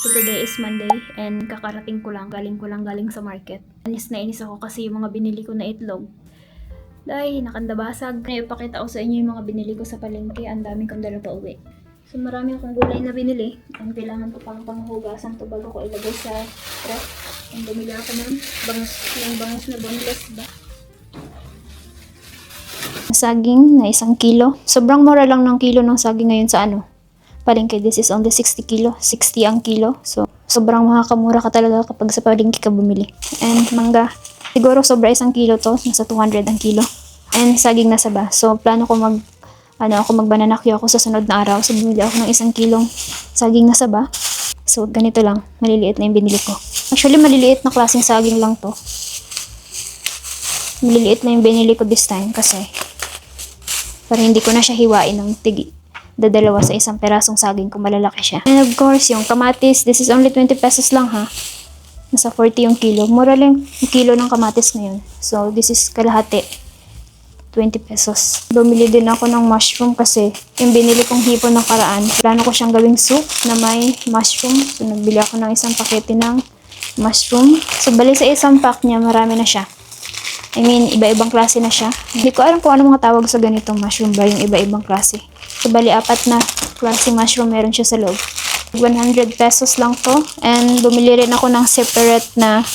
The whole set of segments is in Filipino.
So today is Monday and kakarating ko lang, galing sa market. Inis na inis ako kasi yung mga binili ko na itlog. Dahil nakandabasag. Ipakita ko sa inyo yung mga binili ko sa palengke. Ang dami kong dala pa uwi. So marami akong gulay na binili. Ang kailangan ko pang panghugasan to bago ko ilagay sa ref. Ang bumili ako ng bangus, yung bangus na boneless ba? Saging na 1 kilo. Sobrang mura lang ng kilo ng saging ngayon sa palengke. This is only 60 kilo. 60 ang kilo. So, sobrang makakamura ka talaga kapag sa palengke ka bumili. And mangga. Siguro sobra 1 kilo to. Nasa 200 ang kilo. And saging na saba. So, plano ko magbananakyo ako sa sunod na araw. So, bumili ako ng 1 kilong saging na saba. So, ganito lang. Maliliit na yung binili ko. Actually, maliliit na klaseng saging lang to. Maliliit na yung binili ko this time kasi para hindi ko na siya hiwain ng dadalawa sa isang perasong saging kung malalaki siya. And of course, yung kamatis, this is only 20 pesos lang ha. Nasa 40 yung kilo. Mura lang yung kilo ng kamatis ngayon. So, this is kalahati. 20 pesos. Bumili din ako ng mushroom kasi yung binili kong hipon ng karaan. Plano ko siyang gawing soup na may mushroom. So, nagbili ako ng isang pakete ng mushroom. So, bali sa isang pack niya, marami na siya. I mean, iba-ibang klase na siya. Hindi ko alam kung ano mga tawag sa ganitong mushroom ba, yung iba-ibang klase. So, bali, 4 na klase mushroom meron siya sa loob. 100 pesos lang to. And, bumili rin ako ng separate na,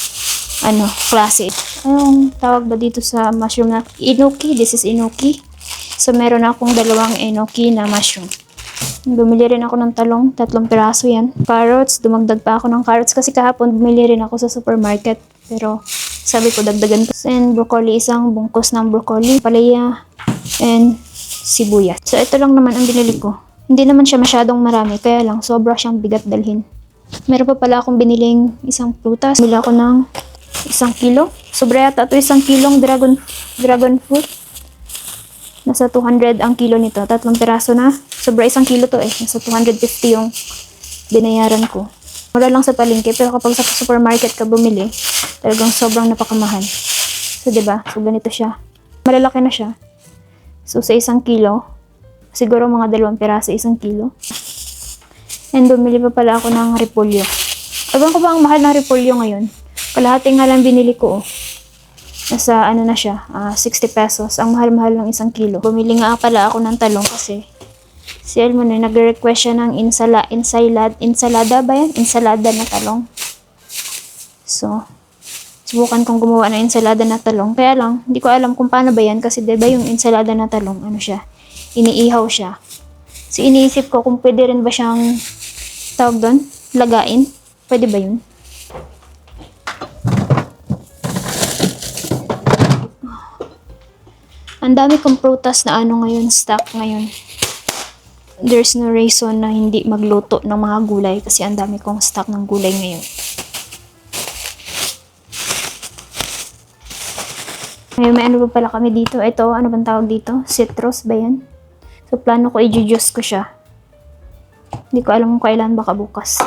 klase. Anong tawag ba dito sa mushroom na? Enoki. This is enoki. So, meron akong 2 enoki na mushroom. Bumili rin ako ng talong. 3 piraso yan. Carrots. Dumagdag pa ako ng carrots kasi kahapon bumili rin ako sa supermarket. Pero, sabi ko dagdagan ko. And broccoli, isang bungkus ng broccoli, palaya, and sibuyas. So, ito lang naman ang binili ko. Hindi naman siya masyadong marami, kaya lang sobra siyang bigat dalhin. Meron pa pala akong biniling isang prutas. Bili ako ng 1 kilo. Sobra yata ito 1 kilong dragon fruit. Nasa 200 ang kilo nito. 3 piraso na. Sobra 1 kilo to eh. Nasa 250 yung binayaran ko. Mura lang sa palengke, pero kapag sa supermarket ka bumili, talagang sobrang napakamahal. So, diba? So, ganito siya. Malalaki na siya. So, sa 1 kilo, siguro mga 2 piraso 1 kilo. And bumili pa pala ako ng repolyo. Ewan ko ba ang mahal ng repolyo ngayon? Kalahati nga lang binili ko, oh. Nasa, na siya, 60 pesos. Ang mahal-mahal ng 1 kilo. Bumili nga pala ako ng talong kasi si Elmo na nag-request siya ng ensalada ba yan? Ensalada na talong. So, subukan kong gumawa ng ensalada na talong. Kaya lang, hindi ko alam kung paano ba yan kasi diba yung ensalada na talong, iniihaw siya. So, iniisip ko kung pwede rin ba siyang, tawag doon, lagain. Pwede ba yun? Ang dami kong prutas na ngayon, stock ngayon. There's no reason na hindi magluto ng mga gulay kasi ang dami kong stock ng gulay ngayon. Ngayon may ano pa pala kami dito. Ito, ano bang tawag dito? Citrus ba yan? So, plano ko i-juice ko siya. Hindi ko alam kung kailan, baka bukas.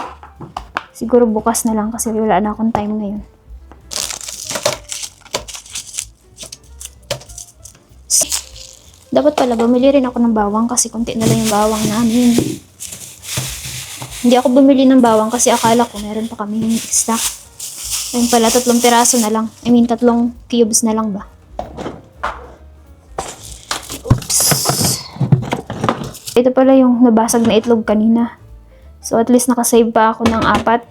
Siguro bukas na lang kasi wala na akong time ngayon. Dapat pala bumili rin ako ng bawang kasi konti na lang yung bawang namin. Hindi ako bumili ng bawang kasi akala ko meron pa kaming stock. Ayun pala, 3 piraso na lang. 3 cubes na lang ba? Oops. Ito pala yung nabasag na itlog kanina. So at least nakasave pa ako ng 4.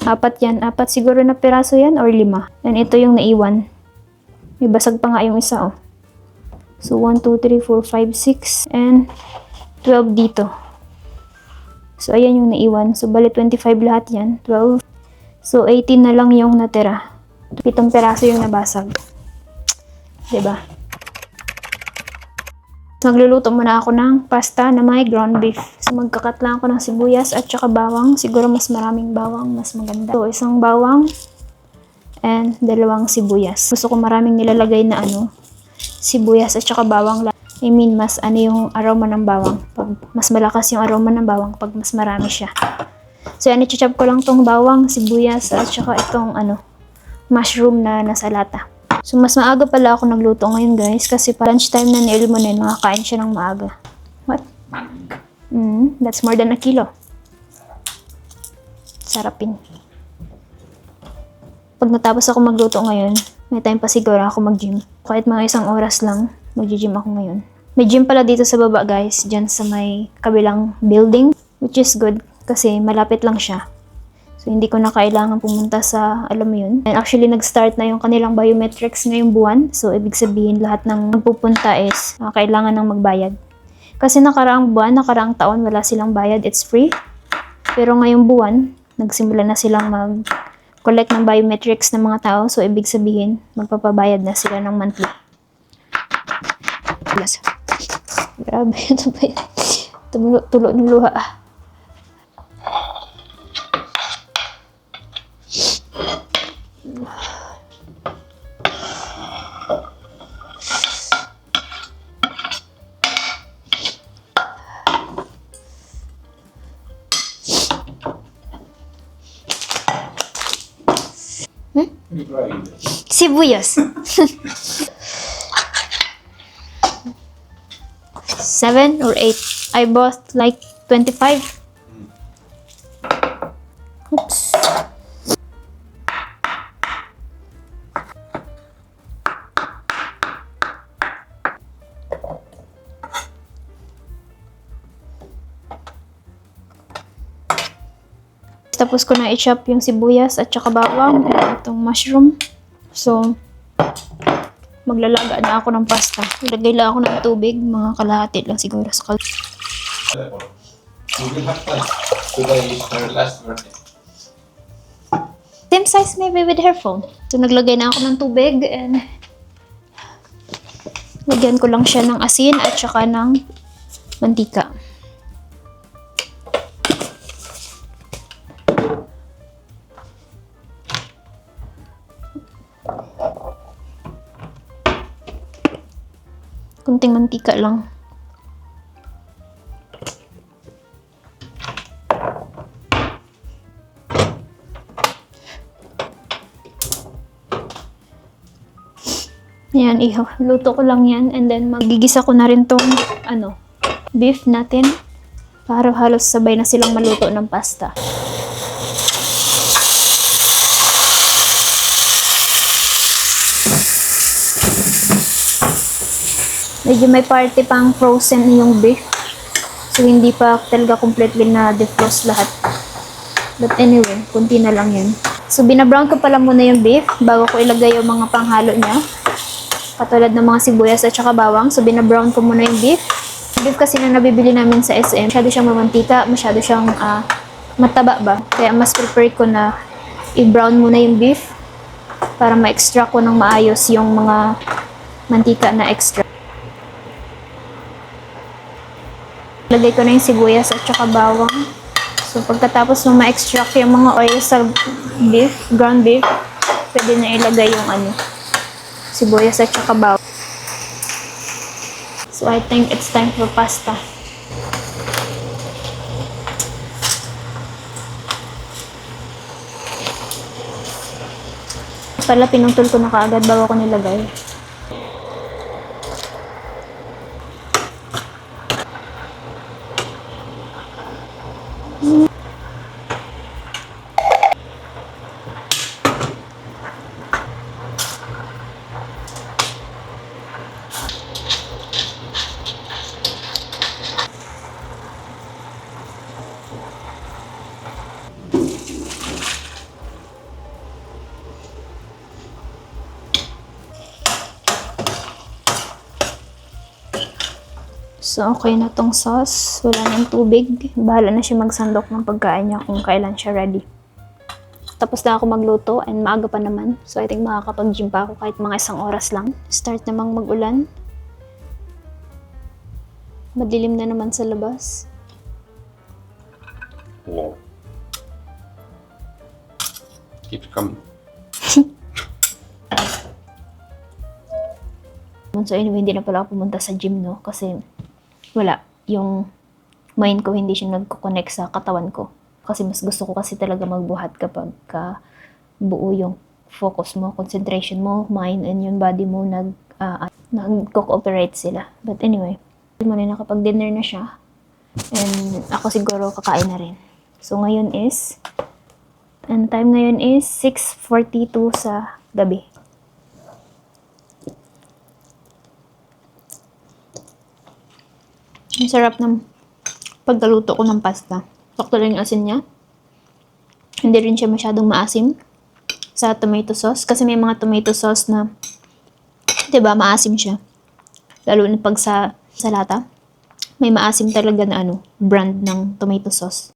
4 yan. 4 siguro na piraso yan or 5. And ito yung naiwan. May basag pa nga yung isa, oh. So, 1, 2, 3, 4, 5, 6, and 12 dito. So, ayan yung naiwan. So, bali 25 lahat yan. 12. So, 18 na lang yung natira. 7 peraso yung nabasag. Diba? Magluluto muna ako ng pasta na may ground beef. So, magkakat lang ako ng sibuyas at saka bawang. Siguro mas maraming bawang, mas maganda. So, 1 bawang and 2 sibuyas. Gusto ko maraming nilalagay na sibuyas at saka bawang. I mean, mas yung aroma ng bawang. Pag mas malakas yung aroma ng bawang pag mas marami siya. So, i-chop ko lang tong bawang, sibuyas, at saka itong mushroom na nasa lata. So, mas maaga pala ako nagluto ngayon, guys, kasi pa lunchtime na ni Elmonen, makakain siya ng maaga. What? That's more than 1 kilo. Sarapin. Pag natapos ako magluto ngayon, may time pa siguro ako mag-gym. Kahit mga 1 oras lang, mag-gym ako ngayon. May gym pala dito sa baba guys, dyan sa may kabilang building, which is good kasi malapit lang siya. So hindi ko na kailangan pumunta sa, alam mo yun. And actually nag-start na yung kanilang biometrics ngayong buwan. So ibig sabihin lahat ng magpupunta is kailangan ng magbayad. Kasi nakaraang buwan, nakaraang taon wala silang bayad, it's free. Pero ngayong buwan, nagsimula na silang mag-collect ng biometrics ng mga tao. So ibig sabihin, magpapabayad na sila ng monthly. Yes. Grabe, ito ba yun? Tulo ng luha. Sibuyas. 7 or 8. I bought like 25. Oops. Tapos ko na i-chop yung sibuyas at saka bawang at itong mushroom. So, maglalaga na ako ng pasta. Ilagay lang ako ng tubig, mga kalahati lang siguro sa Today is her last birthday. Same size maybe with her phone. So, naglagay na ako ng tubig and lagyan ko lang siya ng asin at saka ng mantika. Kunting mantika lang. Yan, luto ko lang yan and then magigisa ko na rin tong beef natin para halos sabay na silang maluto ng pasta. Medyo may party pang frozen yung beef. So, hindi pa talaga completely na defrost lahat. But anyway, kunti na lang yun. So, binabrown ko pala muna yung beef bago ko ilagay yung mga panghalo niya. Katulad ng mga sibuyas at saka bawang. So, binabrown ko muna yung beef. Beef kasi na nabibili namin sa SM, masyado siyang mamantika, masyado siyang mataba ba. Kaya mas prefer ko na i-brown muna yung beef para ma-extract ko ng maayos yung mga mantika na extra. Lagay ko na yung sibuyas at saka bawang. So, pagkatapos mo ma-extract yung mga oil sa beef, ground beef, pwede na ilagay yung sibuyas at saka bawang. So, I think it's time for pasta. Pala, pinutol ko na kaagad bago ko nilagay. So, okay na tong sauce. Wala nang tubig. Bahala na siya magsandok ng pagkain niya kung kailan siya ready. Tapos na ako magluto and maaga pa naman. So, I think makakapag-gym pa ako kahit mga 1 oras lang. Start namang mag-ulan. Madilim na naman sa labas. Wow. Keep coming. So, anyway, hindi na pala ako pumunta sa gym, no? Kasi wala. Yung mind ko hindi siya nagko-connect sa katawan ko. Kasi mas gusto ko kasi talaga magbuhat kapag buo yung focus mo, concentration mo, mind, and yung body mo nag-cooperate sila. But anyway, muna nakapag-dinner na siya. And ako siguro kakain na rin. So ngayon is And time ngayon is 6:42 sa gabi. Ang sarap ng pagkaluto ko ng pasta. Sakto lang yung asin niya. Hindi rin siya masyadong maasim sa tomato sauce. Kasi may mga tomato sauce na, 'di ba, maasim siya. Lalo na pag sa lata. May maasim talaga na brand ng tomato sauce.